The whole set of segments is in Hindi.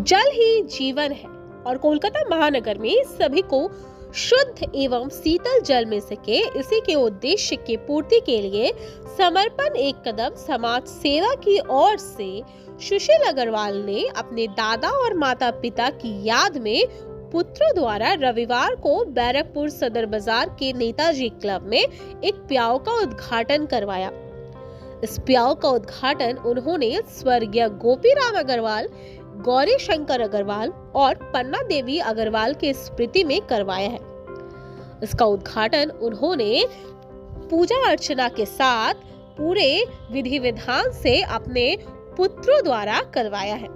जल ही जीवन है और कोलकाता महानगर में सभी को शुद्ध एवं शीतल जल मिल सके, इसी के उद्देश्य की पूर्ति के लिए समर्पण एक कदम समाज सेवा की ओर से सुशील अग्रवाल ने अपने दादा और माता पिता की याद में पुत्रों द्वारा रविवार को बैरकपुर सदर बाजार के नेताजी क्लब में एक प्याऊ का उद्घाटन करवाया। इस प्याऊ का उद्घाटन उन्होंने स्वर्गीय गोपी राम अग्रवाल, गौरी शंकर अग्रवाल और पन्ना देवी अग्रवाल की स्मृति में करवाया है। इसका उद्घाटन उन्होंने पूजा अर्चना के साथ पूरे विधि विधान से अपने पुत्रों द्वारा करवाया है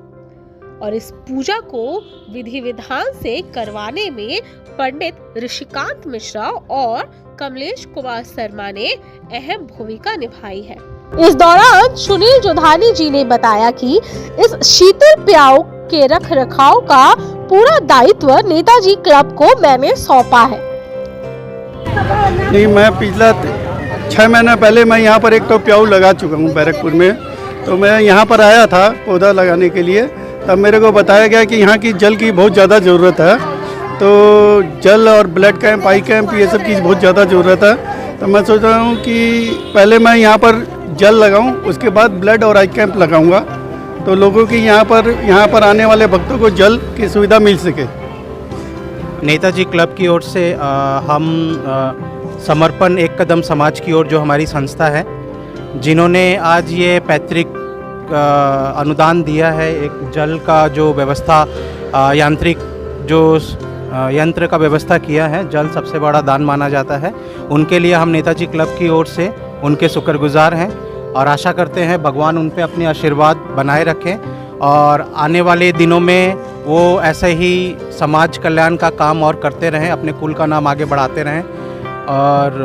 और इस पूजा को विधि विधान से करवाने में पंडित ऋषिकांत मिश्रा और कमलेश कुमार शर्मा ने अहम भूमिका निभाई है। इस दौरान सुनील जोधानी जी ने बताया कि इस शीतल प्याऊ के रख रखाव का पूरा दायित्व नेताजी क्लब को मैंने सौंपा है। नहीं, मैं पिछला 6 महीना पहले मैं यहाँ पर एक तो प्याऊ लगा चुका हूँ बैरकपुर में। तो मैं यहाँ पर आया था पौधा लगाने के लिए, तब मेरे को बताया गया कि यहाँ की जल की बहुत ज़्यादा ज़रूरत है। तो जल और ब्लड कैंप, आई कैंप, ये सब की बहुत ज़्यादा ज़रूरत है। तो मैं सोच रहा हूँ कि पहले मैं यहाँ पर जल लगाऊँ, उसके बाद ब्लड और आई कैंप लगाऊँगा, तो लोगों की यहाँ पर आने वाले भक्तों को जल की सुविधा मिल सके। नेताजी क्लब की ओर से हम समर्पण एक कदम समाज की ओर, जो हमारी संस्था है, जिन्होंने आज ये पैतृक अनुदान दिया है, एक जल का जो व्यवस्था, यांत्रिक जो यंत्र का व्यवस्था किया है, जल सबसे बड़ा दान माना जाता है। उनके लिए हम नेताजी क्लब की ओर से उनके शुक्रगुजार हैं और आशा करते हैं भगवान उन पे अपने आशीर्वाद बनाए रखें और आने वाले दिनों में वो ऐसे ही समाज कल्याण का काम और करते रहें, अपने कुल का नाम आगे बढ़ाते रहें। और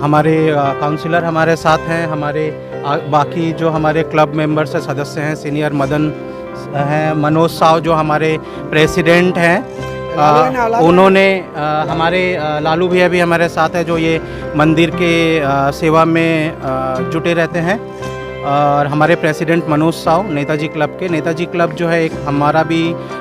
हमारे काउंसलर हमारे साथ हैं, हमारे बाकी जो हमारे क्लब मेंबर्स हैं, सदस्य हैं, सीनियर मदन हैं, मनोज साव जो हमारे प्रेसिडेंट हैं, उन्होंने हमारे लालू भैया भी हमारे साथ है, जो ये मंदिर के सेवा में जुटे रहते हैं, और हमारे प्रेसिडेंट मनोज साव नेताजी क्लब के। नेताजी क्लब जो है एक हमारा भी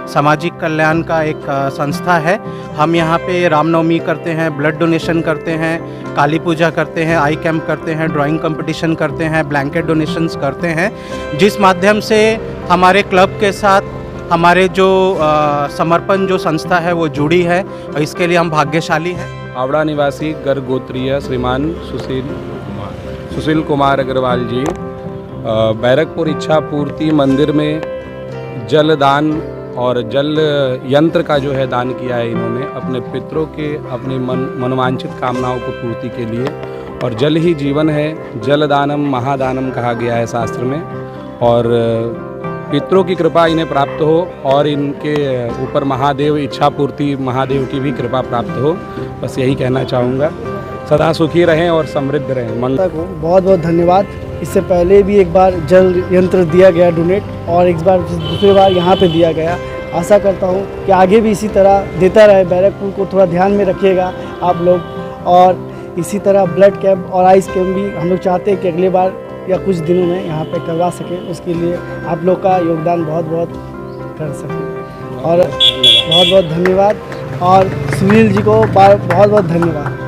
सामाजिक कल्याण का एक संस्था है। हम यहाँ पे रामनवमी करते हैं, ब्लड डोनेशन करते हैं, काली पूजा करते हैं, आई कैंप करते हैं, ड्राइंग कंपटीशन करते हैं, ब्लैंकेट डोनेशंस करते हैं, जिस माध्यम से हमारे क्लब के साथ हमारे जो समर्पण जो संस्था है वो जुड़ी है और इसके लिए हम भाग्यशाली हैं। हावड़ा निवासी गर्भगोत्रीय श्रीमान सुशील कुमार अग्रवाल जी बैरकपुर इच्छा पूर्ति मंदिर में जल दान और जल यंत्र का जो है दान किया है इन्होंने अपने पितरों के अपनी मनोवांछित कामनाओं को पूर्ति के लिए। और जल ही जीवन है, जल दानम महादानम कहा गया है शास्त्र में। और पितरों की कृपा इन्हें प्राप्त हो और इनके ऊपर महादेव इच्छा पूर्ति महादेव की भी कृपा प्राप्त हो, बस यही कहना चाहूँगा। सदा सुखी रहें और समृद्ध रहें। मंगल को बहुत बहुत धन्यवाद। इससे पहले भी एक बार जल यंत्र दिया गया डोनेट, और एक बार दूसरी बार यहाँ पे दिया गया। आशा करता हूँ कि आगे भी इसी तरह देता रहे। बैरकपुर को थोड़ा ध्यान में रखिएगा आप लोग, और इसी तरह ब्लड कैंप और आइस कैंप भी हम लोग चाहते हैं कि अगली बार या कुछ दिनों में यहाँ पे करवा सकें। उसके लिए आप लोग का योगदान बहुत बहुत कर सकें, और बहुत बहुत धन्यवाद। और सुनील जी को बहुत बहुत धन्यवाद।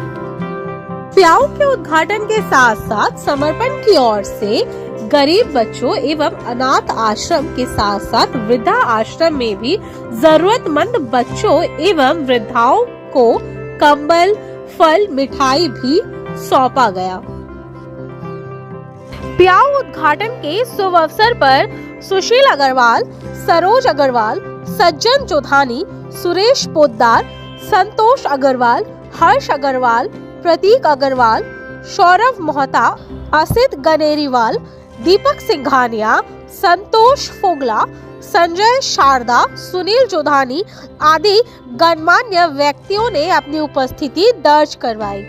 प्याऊ के उद्घाटन के साथ साथ समर्पण की ओर से गरीब बच्चों एवं अनाथ आश्रम के साथ साथ वृद्धा आश्रम में भी जरूरतमंद बच्चों एवं वृद्धाओं को कंबल, फल, मिठाई भी सौंपा गया। प्याऊ उद्घाटन के शुभ अवसर पर सुशील अग्रवाल, सरोज अग्रवाल, सज्जन जोधानी, सुरेश पोद्दार, संतोष अग्रवाल, हर्ष अग्रवाल, प्रतीक अग्रवाल, सौरभ मोहता, असित गनेरीवाल, दीपक सिंघानिया, संतोष फोगला, संजय शारदा, सुनील जोधानी आदि गणमान्य व्यक्तियों ने अपनी उपस्थिति दर्ज करवाई।